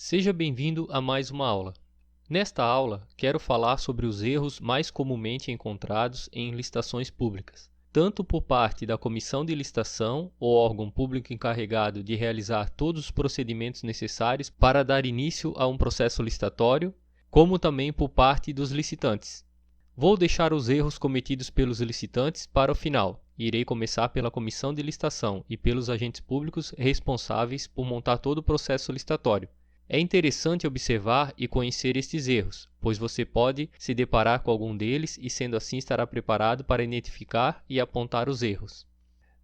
Seja bem-vindo a mais uma aula. Nesta aula, quero falar sobre os erros mais comumente encontrados em licitações públicas, tanto por parte da comissão de licitação ou órgão público encarregado de realizar todos os procedimentos necessários para dar início a um processo licitatório, como também por parte dos licitantes. Vou deixar os erros cometidos pelos licitantes para o final. Irei começar pela comissão de licitação e pelos agentes públicos responsáveis por montar todo o processo licitatório. É interessante observar e conhecer estes erros, pois você pode se deparar com algum deles e, sendo assim, estará preparado para identificar e apontar os erros.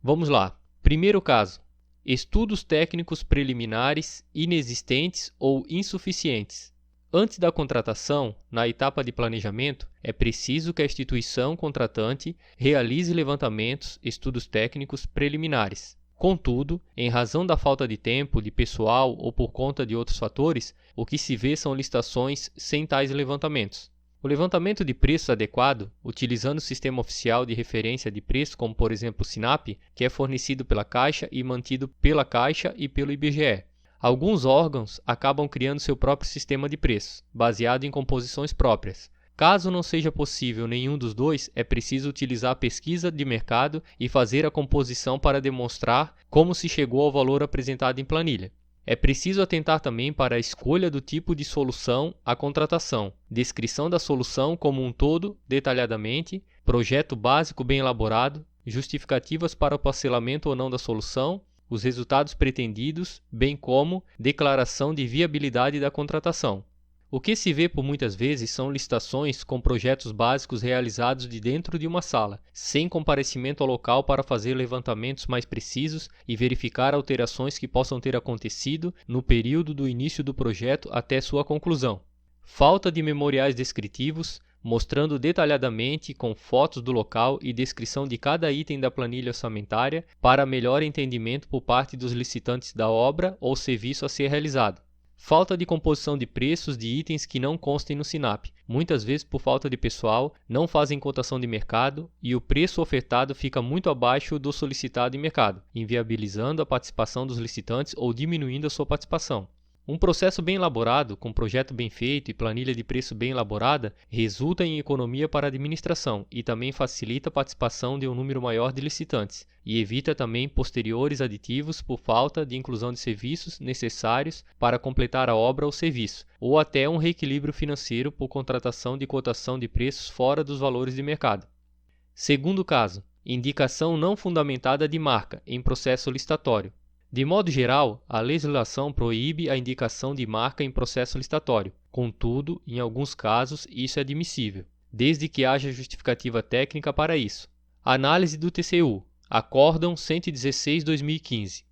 Vamos lá. Primeiro caso: estudos técnicos preliminares inexistentes ou insuficientes. Antes da contratação, na etapa de planejamento, é preciso que a instituição contratante realize levantamentos, estudos técnicos preliminares. Contudo, em razão da falta de tempo, de pessoal ou por conta de outros fatores, o que se vê são licitações sem tais levantamentos. O levantamento de preços adequado, utilizando o sistema oficial de referência de preço, como por exemplo o SINAP, que é fornecido pela Caixa e mantido pela Caixa e pelo IBGE. Alguns órgãos acabam criando seu próprio sistema de preços, baseado em composições próprias. Caso não seja possível nenhum dos dois, é preciso utilizar a pesquisa de mercado e fazer a composição para demonstrar como se chegou ao valor apresentado em planilha. É preciso atentar também para a escolha do tipo de solução à contratação, descrição da solução como um todo detalhadamente, projeto básico bem elaborado, justificativas para o parcelamento ou não da solução, os resultados pretendidos, bem como declaração de viabilidade da contratação. O que se vê por muitas vezes são licitações com projetos básicos realizados de dentro de uma sala, sem comparecimento ao local para fazer levantamentos mais precisos e verificar alterações que possam ter acontecido no período do início do projeto até sua conclusão. Falta de memoriais descritivos, mostrando detalhadamente com fotos do local e descrição de cada item da planilha orçamentária para melhor entendimento por parte dos licitantes da obra ou serviço a ser realizado. Falta de composição de preços de itens que não constem no SINAP. Muitas vezes, por falta de pessoal, não fazem cotação de mercado e o preço ofertado fica muito abaixo do solicitado em mercado, inviabilizando a participação dos licitantes ou diminuindo a sua participação. Um processo bem elaborado, com projeto bem feito e planilha de preço bem elaborada, resulta em economia para a administração e também facilita a participação de um número maior de licitantes e evita também posteriores aditivos por falta de inclusão de serviços necessários para completar a obra ou serviço, ou até um reequilíbrio financeiro por contratação de cotação de preços fora dos valores de mercado. Segundo caso: indicação não fundamentada de marca em processo licitatório. De modo geral, a legislação proíbe a indicação de marca em processo licitatório. Contudo, em alguns casos, isso é admissível, desde que haja justificativa técnica para isso. Análise do TCU. Acórdão 116/2015.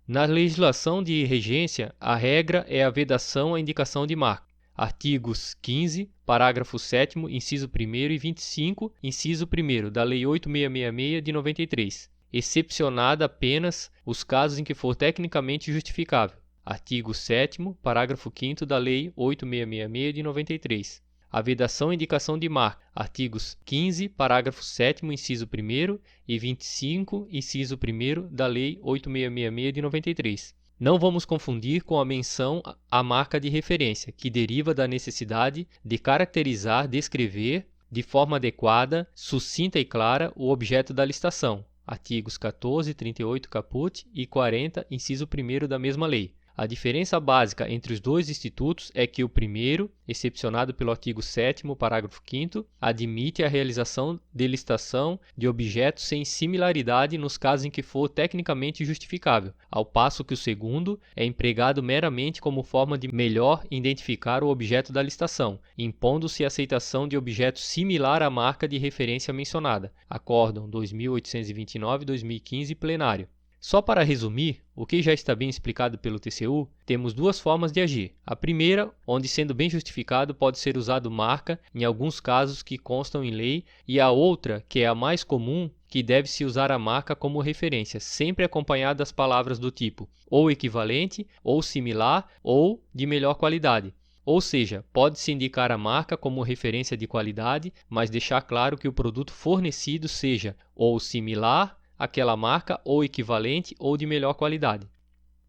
Na legislação de regência, a regra é a vedação à indicação de marca. Artigos 15, parágrafo 7º, inciso 1º e 25, inciso 1º da Lei 8666 de 93. Excepcionada apenas os casos em que for tecnicamente justificável. Artigo 7º, parágrafo 5º da Lei 8666 de 93. A vedação à indicação de marca. Artigos 15, parágrafo 7º, inciso 1º e 25, inciso 1º da Lei 8666 de 93. Não vamos confundir com a menção à marca de referência, que deriva da necessidade de caracterizar, descrever, de forma adequada, sucinta e clara, o objeto da licitação. Artigos 14, 38 caput e 40, inciso 1º da mesma lei. A diferença básica entre os dois institutos é que o primeiro, excepcionado pelo artigo 7º, parágrafo 5º, admite a realização de licitação de objetos sem similaridade nos casos em que for tecnicamente justificável, ao passo que o segundo é empregado meramente como forma de melhor identificar o objeto da licitação, impondo-se a aceitação de objeto similar à marca de referência mencionada. Acórdão 2829/2015 plenário. Só para resumir, o que já está bem explicado pelo TCU, temos duas formas de agir. A primeira, onde sendo bem justificado pode ser usado marca em alguns casos que constam em lei, e a outra, que é a mais comum, que deve-se usar a marca como referência, sempre acompanhada das palavras do tipo ou equivalente, ou similar, ou de melhor qualidade. Ou seja, pode-se indicar a marca como referência de qualidade, mas deixar claro que o produto fornecido seja ou similar àquela marca, ou equivalente, ou de melhor qualidade.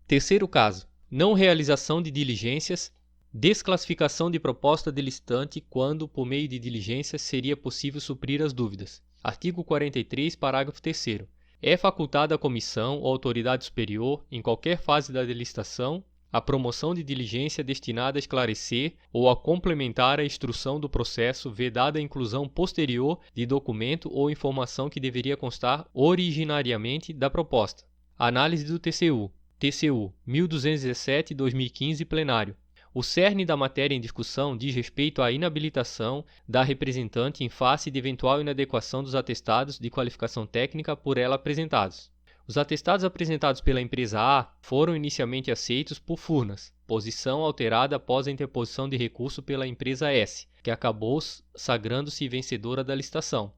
Terceiro caso: não realização de diligências, desclassificação de proposta de licitante quando, por meio de diligências, seria possível suprir as dúvidas. Artigo 43, parágrafo 3º. É facultada à comissão ou autoridade superior, em qualquer fase da licitação, a promoção de diligência destinada a esclarecer ou a complementar a instrução do processo, vedada a inclusão posterior de documento ou informação que deveria constar originariamente da proposta. Análise do TCU. TCU 1217/2015, plenário. O cerne da matéria em discussão diz respeito à inabilitação da representante em face de eventual inadequação dos atestados de qualificação técnica por ela apresentados. Os atestados apresentados pela empresa A foram inicialmente aceitos por Furnas, posição alterada após a interposição de recurso pela empresa S, que acabou sagrando-se vencedora da licitação.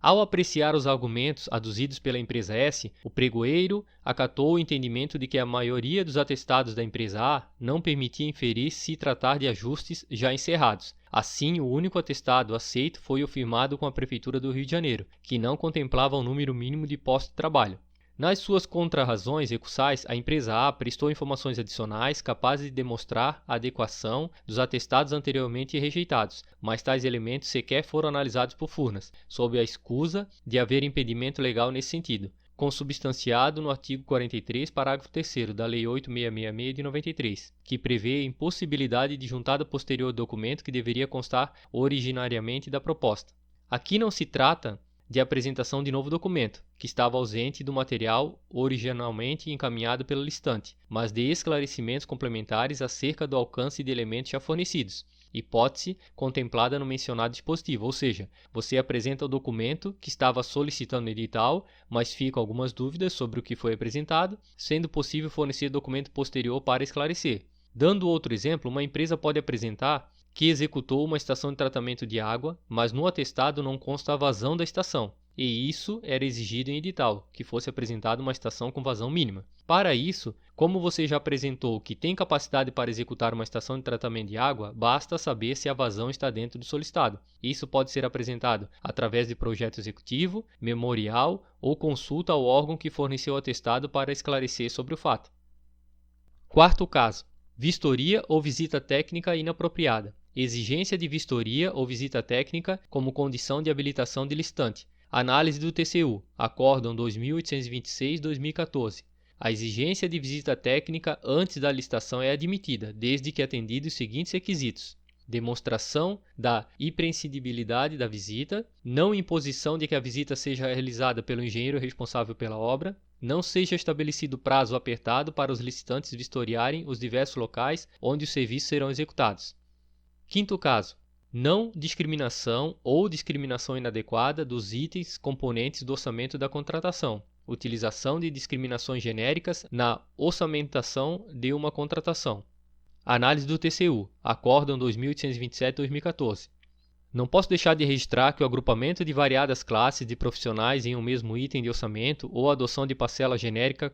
Ao apreciar os argumentos aduzidos pela empresa S, o pregoeiro acatou o entendimento de que a maioria dos atestados da empresa A não permitia inferir se tratar de ajustes já encerrados. Assim, o único atestado aceito foi o firmado com a Prefeitura do Rio de Janeiro, que não contemplava o número mínimo de postos de trabalho. Nas suas contrarrazões recursais, a empresa A prestou informações adicionais capazes de demonstrar a adequação dos atestados anteriormente rejeitados, mas tais elementos sequer foram analisados por Furnas, sob a escusa de haver impedimento legal nesse sentido, consubstanciado no artigo 43, parágrafo 3º da Lei 8666 de 93, que prevê a impossibilidade de juntada posterior do documento que deveria constar originariamente da proposta. Aqui não se trata de apresentação de novo documento, que estava ausente do material originalmente encaminhado pelo licitante, mas de esclarecimentos complementares acerca do alcance de elementos já fornecidos, hipótese contemplada no mencionado dispositivo, ou seja, você apresenta o documento que estava solicitando no edital, mas ficam algumas dúvidas sobre o que foi apresentado, sendo possível fornecer documento posterior para esclarecer. Dando outro exemplo, uma empresa pode apresentar que executou uma estação de tratamento de água, mas no atestado não consta a vazão da estação, e isso era exigido em edital, que fosse apresentada uma estação com vazão mínima. Para isso, como você já apresentou que tem capacidade para executar uma estação de tratamento de água, basta saber se a vazão está dentro do solicitado. Isso pode ser apresentado através de projeto executivo, memorial ou consulta ao órgão que forneceu o atestado para esclarecer sobre o fato. Quarto caso: vistoria ou visita técnica inapropriada. Exigência de vistoria ou visita técnica como condição de habilitação de licitante. Análise do TCU. Acórdão 2826/2014. A exigência de visita técnica antes da licitação é admitida, desde que atendidos os seguintes requisitos: demonstração da imprescindibilidade da visita, não imposição de que a visita seja realizada pelo engenheiro responsável pela obra, não seja estabelecido prazo apertado para os licitantes vistoriarem os diversos locais onde os serviços serão executados. Quinto caso: não discriminação ou discriminação inadequada dos itens componentes do orçamento da contratação. Utilização de discriminações genéricas na orçamentação de uma contratação. Análise do TCU. Acórdão 2827/2014. Não posso deixar de registrar que o agrupamento de variadas classes de profissionais em um mesmo item de orçamento ou a adoção de parcela genérica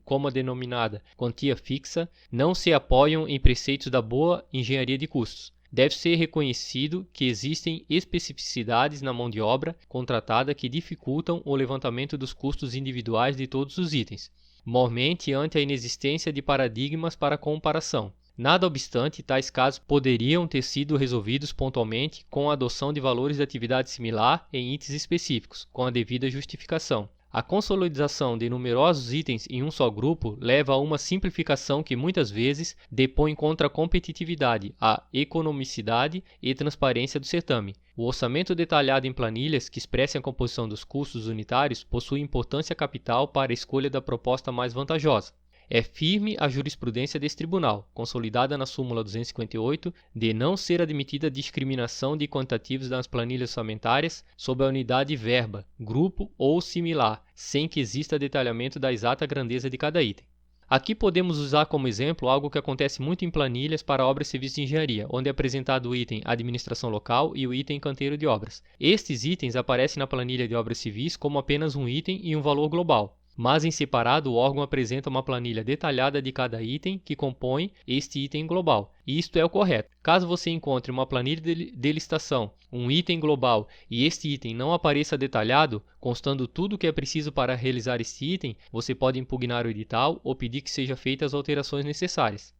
como a denominada quantia fixa não se apoiam em preceitos da boa engenharia de custos. Deve ser reconhecido que existem especificidades na mão de obra contratada que dificultam o levantamento dos custos individuais de todos os itens, mormente ante a inexistência de paradigmas para comparação. Nada obstante, tais casos poderiam ter sido resolvidos pontualmente com a adoção de valores de atividade similar em itens específicos, com a devida justificação. A consolidação de numerosos itens em um só grupo leva a uma simplificação que muitas vezes depõe contra a competitividade, a economicidade e transparência do certame. O orçamento detalhado em planilhas que expressem a composição dos custos unitários possui importância capital para a escolha da proposta mais vantajosa. É firme a jurisprudência desse tribunal, consolidada na súmula 258, de não ser admitida discriminação de quantitativos nas planilhas orçamentárias sob a unidade verba, grupo ou similar, sem que exista detalhamento da exata grandeza de cada item. Aqui podemos usar como exemplo algo que acontece muito em planilhas para obras e serviços de engenharia, onde é apresentado o item administração local e o item canteiro de obras. Estes itens aparecem na planilha de obras civis como apenas um item e um valor global. mas em separado o órgão apresenta uma planilha detalhada de cada item que compõe este item global. E isto é o correto. Caso você encontre uma planilha de licitação, um item global e este item não apareça detalhado, constando tudo o que é preciso para realizar este item, você pode impugnar o edital ou pedir que sejam feitas as alterações necessárias.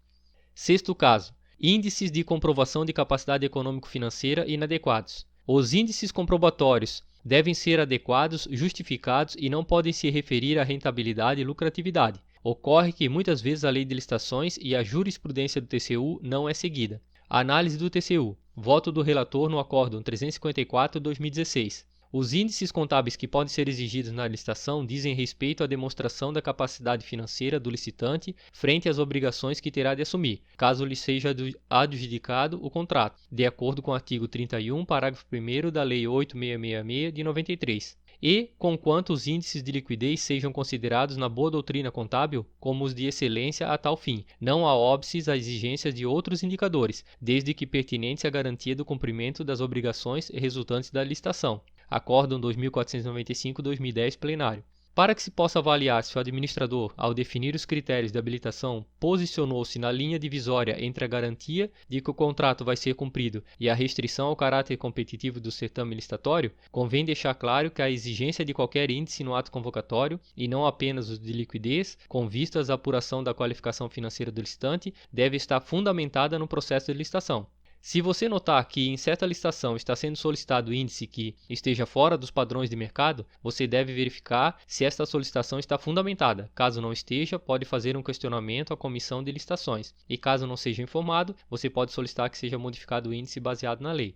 Sexto caso, índices de comprovação de capacidade econômico-financeira inadequados. Os índices comprobatórios devem ser adequados, justificados e não podem se referir à rentabilidade e lucratividade. Ocorre que muitas vezes a lei de licitações e a jurisprudência do TCU não é seguida. Análise do TCU. Voto do relator no Acórdão 354/2016. Os índices contábeis que podem ser exigidos na licitação dizem respeito à demonstração da capacidade financeira do licitante frente às obrigações que terá de assumir, caso lhe seja adjudicado o contrato, de acordo com o artigo 31, parágrafo 1º da Lei 8666 de 93. E, conquanto os índices de liquidez sejam considerados na boa doutrina contábil como os de excelência a tal fim, não há óbices às exigências de outros indicadores, desde que pertinentes à garantia do cumprimento das obrigações resultantes da licitação. Acórdão 2495/2010 plenário. Para que se possa avaliar se o administrador, ao definir os critérios de habilitação, posicionou-se na linha divisória entre a garantia de que o contrato vai ser cumprido e a restrição ao caráter competitivo do certame licitatório, convém deixar claro que a exigência de qualquer índice no ato convocatório, e não apenas os de liquidez, com vistas à apuração da qualificação financeira do licitante, deve estar fundamentada no processo de licitação. Se você notar que em certa licitação está sendo solicitado índice que esteja fora dos padrões de mercado, você deve verificar se esta solicitação está fundamentada. Caso não esteja, pode fazer um questionamento à comissão de licitações. E caso não seja informado, você pode solicitar que seja modificado o índice baseado na lei.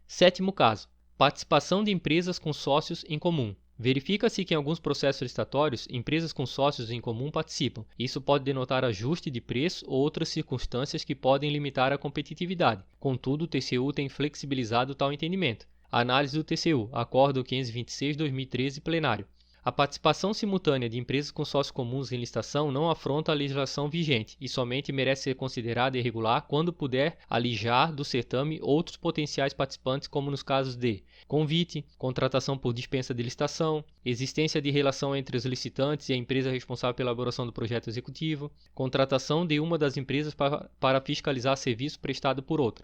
Sétimo caso. Participação de empresas com sócios em comum. Verifica-se que em alguns processos licitatórios, empresas com sócios em comum participam. Isso pode denotar ajuste de preço ou outras circunstâncias que podem limitar a competitividade. Contudo, o TCU tem flexibilizado tal entendimento. Análise do TCU, Acórdão 526/2013, plenário. A participação simultânea de empresas com sócios comuns em licitação não afronta a legislação vigente e somente merece ser considerada irregular quando puder alijar do certame outros potenciais participantes, como nos casos de convite, contratação por dispensa de licitação, existência de relação entre os licitantes e a empresa responsável pela elaboração do projeto executivo, contratação de uma das empresas para fiscalizar serviço prestado por outra.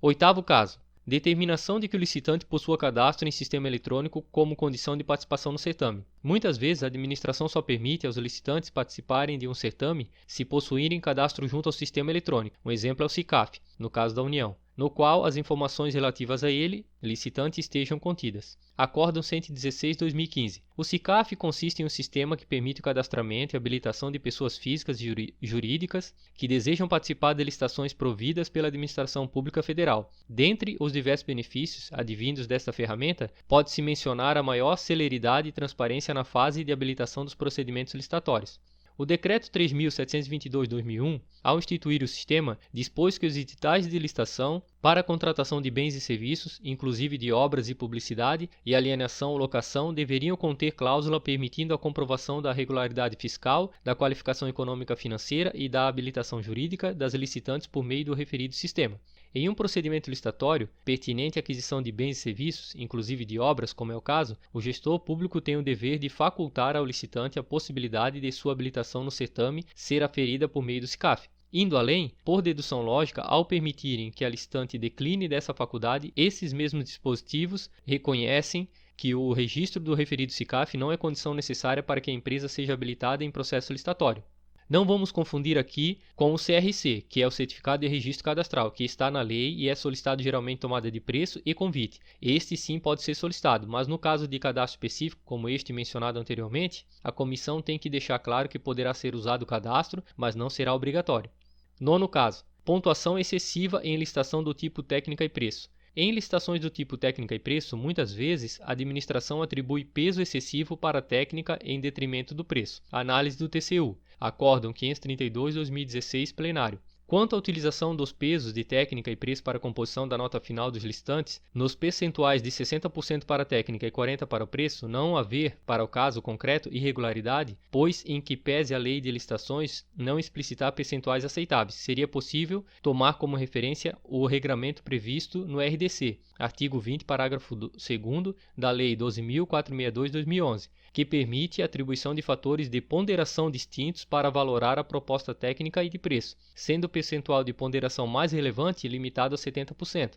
Oitavo caso. Determinação de que o licitante possua cadastro em sistema eletrônico como condição de participação no certame. Muitas vezes, a administração só permite aos licitantes participarem de um certame se possuírem cadastro junto ao sistema eletrônico. Um exemplo é o SICAF, no caso da União, no qual as informações relativas a ele, licitante, estejam contidas. Acórdão 116/2015. O SICAF consiste em um sistema que permite o cadastramento e habilitação de pessoas físicas e jurídicas que desejam participar de licitações providas pela Administração Pública Federal. Dentre os diversos benefícios advindos desta ferramenta, pode-se mencionar a maior celeridade e transparência na fase de habilitação dos procedimentos licitatórios. O Decreto 3.722/2001, ao instituir o sistema, dispôs que os editais de licitação para a contratação de bens e serviços, inclusive de obras e publicidade, e alienação ou locação, deveriam conter cláusula permitindo a comprovação da regularidade fiscal, da qualificação econômica financeira e da habilitação jurídica das licitantes por meio do referido sistema. Em um procedimento licitatório, pertinente à aquisição de bens e serviços, inclusive de obras, como é o caso, o gestor público tem o dever de facultar ao licitante a possibilidade de sua habilitação no certame ser aferida por meio do SICAF. Indo além, por dedução lógica, ao permitirem que a licitante decline dessa faculdade, esses mesmos dispositivos reconhecem que o registro do referido SICAF não é condição necessária para que a empresa seja habilitada em processo licitatório. Não vamos confundir aqui com o CRC, que é o Certificado de Registro Cadastral, que está na lei e é solicitado geralmente tomada de preço e convite. Este sim pode ser solicitado, mas no caso de cadastro específico, como este mencionado anteriormente, a comissão tem que deixar claro que poderá ser usado o cadastro, mas não será obrigatório. Nono caso. Pontuação excessiva em licitação do tipo técnica e preço. Em licitações do tipo técnica e preço, muitas vezes, a administração atribui peso excessivo para a técnica em detrimento do preço. Análise do TCU. Acórdão 532/2016, plenário. Quanto à utilização dos pesos de técnica e preço para a composição da nota final dos licitantes, nos percentuais de 60% para a técnica e 40% para o preço, não haver, para o caso concreto, irregularidade, pois em que pese a lei de licitações não explicitar percentuais aceitáveis, seria possível tomar como referência o regramento previsto no RDC, artigo 20, parágrafo 2º da Lei 12.462/2011, que permite a atribuição de fatores de ponderação distintos para valorar a proposta técnica e de preço, sendo o percentual de ponderação mais relevante limitado a 70%.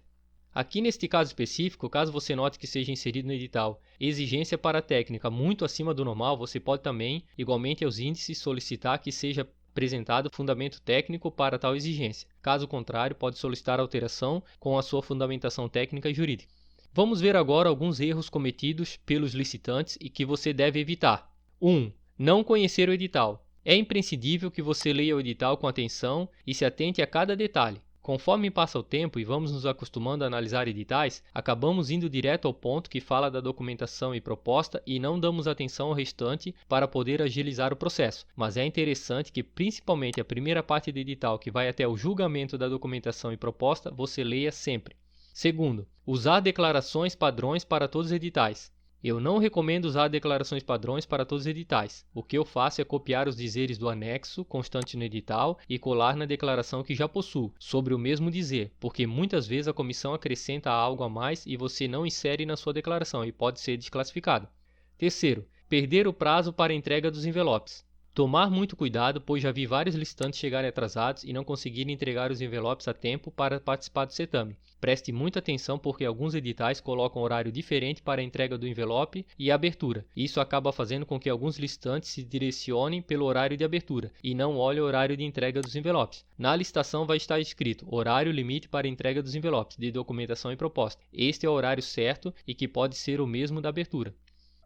Aqui neste caso específico, caso você note que seja inserido no edital exigência para a técnica muito acima do normal, você pode também, igualmente aos índices, solicitar que seja apresentado fundamento técnico para tal exigência. Caso contrário, pode solicitar alteração com a sua fundamentação técnica e jurídica. Vamos ver agora alguns erros cometidos pelos licitantes e que você deve evitar. 1. Não conhecer o edital. É imprescindível que você leia o edital com atenção e se atente a cada detalhe. Conforme passa o tempo e vamos nos acostumando a analisar editais, acabamos indo direto ao ponto que fala da documentação e proposta e não damos atenção ao restante para poder agilizar o processo. Mas é interessante que principalmente a primeira parte do edital, que vai até o julgamento da documentação e proposta, você leia sempre. Segundo, usar declarações padrões para todos os editais. Eu não recomendo usar declarações padrões para todos os editais. O que eu faço é copiar os dizeres do anexo constante no edital e colar na declaração que já possuo, sobre o mesmo dizer, porque muitas vezes a comissão acrescenta algo a mais e você não insere na sua declaração e pode ser desclassificado. Terceiro, perder o prazo para a entrega dos envelopes. Tomar muito cuidado, pois já vi vários licitantes chegarem atrasados e não conseguirem entregar os envelopes a tempo para participar do certame. Preste muita atenção porque alguns editais colocam horário diferente para a entrega do envelope e a abertura. Isso acaba fazendo com que alguns licitantes se direcionem pelo horário de abertura e não olhem o horário de entrega dos envelopes. Na licitação vai estar escrito horário limite para a entrega dos envelopes de documentação e proposta. Este é o horário certo e que pode ser o mesmo da abertura.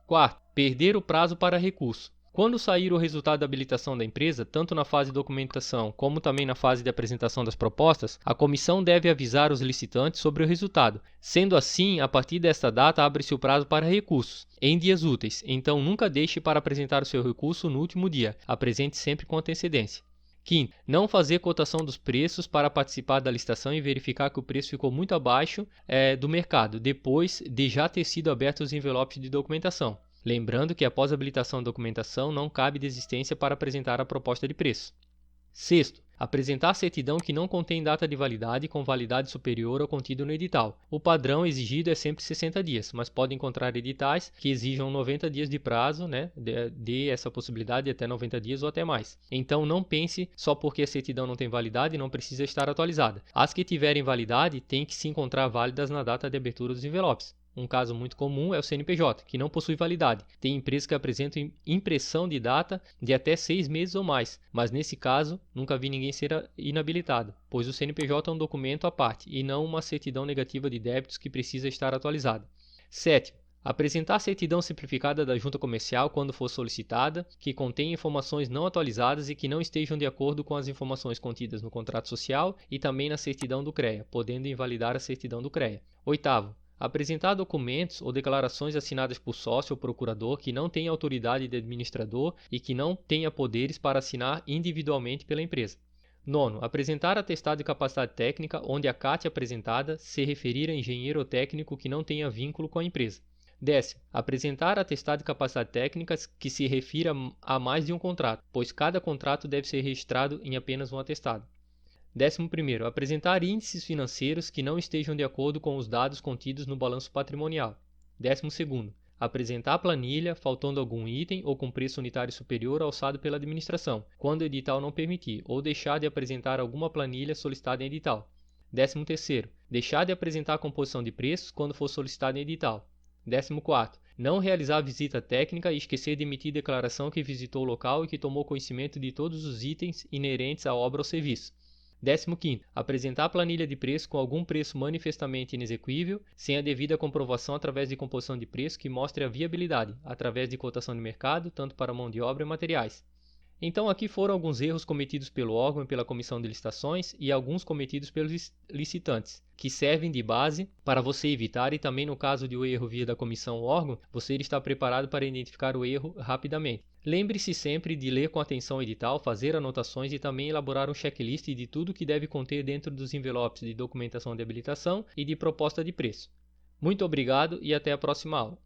Quarto, perder o prazo para recurso. Quando sair o resultado da habilitação da empresa, tanto na fase de documentação como também na fase de apresentação das propostas, a comissão deve avisar os licitantes sobre o resultado. Sendo assim, a partir desta data abre-se o prazo para recursos, em dias úteis, então nunca deixe para apresentar o seu recurso no último dia, apresente sempre com antecedência. Quinto, não fazer cotação dos preços para participar da licitação e verificar que o preço ficou muito abaixo do mercado, depois de já ter sido abertos os envelopes de documentação. Lembrando que após a habilitação da documentação não cabe desistência para apresentar a proposta de preço. Sexto, apresentar certidão que não contém data de validade com validade superior ao contido no edital. O padrão exigido é sempre 60 dias, mas pode encontrar editais que exijam 90 dias de prazo, de essa possibilidade de até 90 dias ou até mais. Então não pense só porque a certidão não tem validade não precisa estar atualizada. As que tiverem validade têm que se encontrar válidas na data de abertura dos envelopes. Um caso muito comum é o CNPJ, que não possui validade. Tem empresas que apresentam impressão de data de até 6 meses ou mais, mas nesse caso nunca vi ninguém ser inabilitado, pois o CNPJ é um documento à parte e não uma certidão negativa de débitos que precisa estar atualizada. Sétimo, apresentar certidão simplificada da junta comercial quando for solicitada, que contém informações não atualizadas e que não estejam de acordo com as informações contidas no contrato social e também na certidão do CREA, podendo invalidar a certidão do CREA. Oitavo, apresentar documentos ou declarações assinadas por sócio ou procurador que não tenha autoridade de administrador e que não tenha poderes para assinar individualmente pela empresa. Nono, apresentar atestado de capacidade técnica onde a CAT apresentada se referir a engenheiro ou técnico que não tenha vínculo com a empresa. Décimo, apresentar atestado de capacidade técnica que se refira a mais de um contrato, pois cada contrato deve ser registrado em apenas um atestado. 11º, apresentar índices financeiros que não estejam de acordo com os dados contidos no balanço patrimonial. 12º, apresentar a planilha faltando algum item ou com preço unitário superior alçado pela administração, quando o edital não permitir, ou deixar de apresentar alguma planilha solicitada em edital. 13º, deixar de apresentar a composição de preços quando for solicitada em edital. 14º, não realizar visita técnica e esquecer de emitir declaração que visitou o local e que tomou conhecimento de todos os itens inerentes à obra ou serviço. 15º, apresentar a planilha de preço com algum preço manifestamente inexequível, sem a devida comprovação através de composição de preço que mostre a viabilidade, através de cotação de mercado, tanto para mão de obra e materiais. Então aqui foram alguns erros cometidos pelo órgão e pela comissão de licitações e alguns cometidos pelos licitantes, que servem de base para você evitar e também no caso de o erro vir da comissão ou órgão, você está preparado para identificar o erro rapidamente. Lembre-se sempre de ler com atenção o edital, fazer anotações e também elaborar um checklist de tudo que deve conter dentro dos envelopes de documentação de habilitação e de proposta de preço. Muito obrigado e até a próxima aula.